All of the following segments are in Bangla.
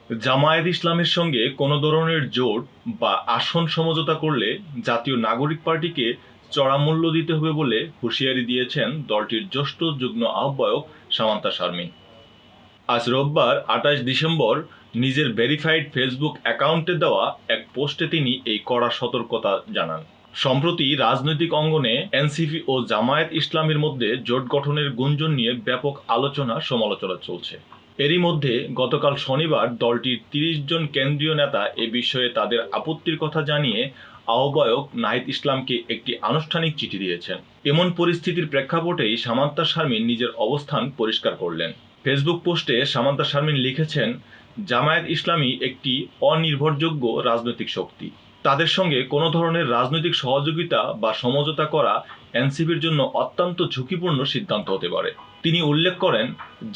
জামায়াত ইসলামের সঙ্গে কোনো ধরনের জোট বা আসন সমঝোতা করলে জাতীয় নাগরিক পার্টিকে চড়া মূল্য দিতে হবে বলে হুঁশিয়ারি দিয়েছেন দলটির জ্যেষ্ঠ যুগ্ম আহ্বায়ক সামান্তা শারমিন। আজ রোববার ২৮ ডিসেম্বর নিজের ভেরিফাইড ফেসবুক অ্যাকাউন্টে দেওয়া এক পোস্টে তিনি এই কড়া সতর্কতা জানান। সম্প্রতি রাজনৈতিক অঙ্গনে এনসিপি ও জামায়াত ইসলামের মধ্যে জোট গঠনের গুঞ্জন নিয়ে ব্যাপক আলোচনা সমালোচনা চলছে। এরই মধ্যে গতকাল শনিবার দলটির ৩০ জন কেন্দ্রীয় নেতা এ বিষয়ে তাদের আপত্তির কথা জানিয়ে আহ্বায়ক নাহিদ ইসলামকে একটি আনুষ্ঠানিক চিঠি দিয়েছেন। এমন পরিস্থিতির প্রেক্ষাপটেই সামান্তা শারমিন নিজের অবস্থান পরিষ্কার করলেন। ফেসবুক পোস্টে সামান্তা শারমিন লিখেছেন, জামায়াত ইসলামী একটি অনির্ভরযোগ্য রাজনৈতিক শক্তি। তাদের সঙ্গে কোনো ধরনের রাজনৈতিক সহযোগিতা বা সমঝোতা করা এনসিপির জন্য অত্যন্ত ঝুঁকিপূর্ণ সিদ্ধান্ত হতে পারে। তিনি উল্লেখ করেন,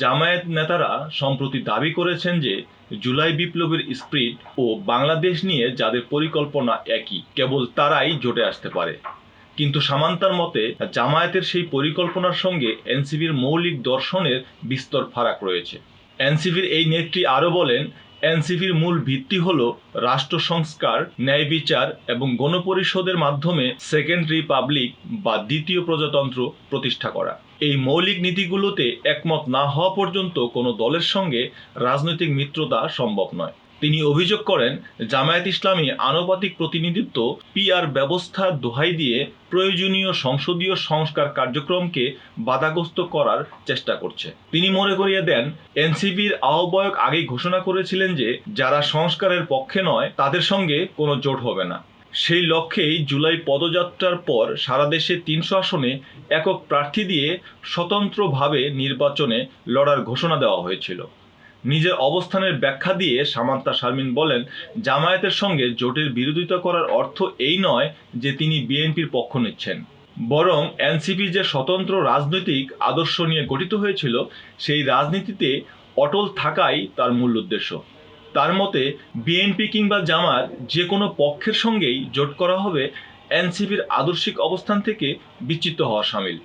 জামায়াত নেতারা সম্প্রতি দাবি করেছেন যে জুলাই বিপ্লবের স্পিরিট ও বাংলাদেশ নিয়ে যাদের পরিকল্পনা একই, কেবল তারাই জোটে আসতে পারে। কিন্তু সামান্তার মতে জামায়াতের সেই পরিকল্পনার সঙ্গে এনসিপির মৌলিক দর্শনের বিস্তর ফারাক রয়েছে। এনসিপির এই নেত্রী আরও বলেন, এনসিপির মূল ভিত্তি হল রাষ্ট্র সংস্কার, ন্যায় বিচার এবং গণপরিষদের মাধ্যমে সেকেন্ড রিপাবলিক বা দ্বিতীয় প্রজাতন্ত্র প্রতিষ্ঠা করা। এই মৌলিক নীতিগুলোতে একমত না হওয়া পর্যন্ত কোনো দলের সঙ্গে রাজনৈতিক মিত্রতা সম্ভব নয়। তিনি অভিযোগ করেন, জামায়াত ইসলামী আনুপাতিক প্রতিনিধিত্ব পিআর ব্যবস্থার দোহাই দিয়ে প্রয়োজনীয় সংসদীয় সংস্কার কার্যক্রমকে বাধাগ্রস্ত করার চেষ্টা করছে। তিনি মনে করিয়ে দেন, এনসিপির আহ্বায়ক আগেই ঘোষণা করেছিলেন যে যারা সংস্কারের পক্ষে নয় তাদের সঙ্গে কোনো জোট হবে না। সেই লক্ষ্যেই জুলাই পদযাত্রার পর সারা দেশে ৩০০ আসনে একক প্রার্থী দিয়ে স্বতন্ত্রভাবে নির্বাচনে লড়ার ঘোষণা দেওয়া হয়েছিল। নিজের অবস্থানের ব্যাখ্যা দিয়ে সামান্তা শারমিন বলেন, জামায়াতের সঙ্গে জোটের বিরোধিতা করার অর্থ এই নয় যে তিনি বিএনপির পক্ষ নিচ্ছেন, বরং এনসিপি যে স্বতন্ত্র রাজনৈতিক আদর্শ নিয়ে গঠিত হয়েছিল সেই রাজনীতিতে অটল থাকাই তার মূল উদ্দেশ্য। তার মতে বিএনপি কিংবা জামায়াত যে কোনো পক্ষের সঙ্গেই জোট করা হবে এনসিপির আদর্শিক অবস্থান থেকে বিচ্যুত হওয়া শামিল।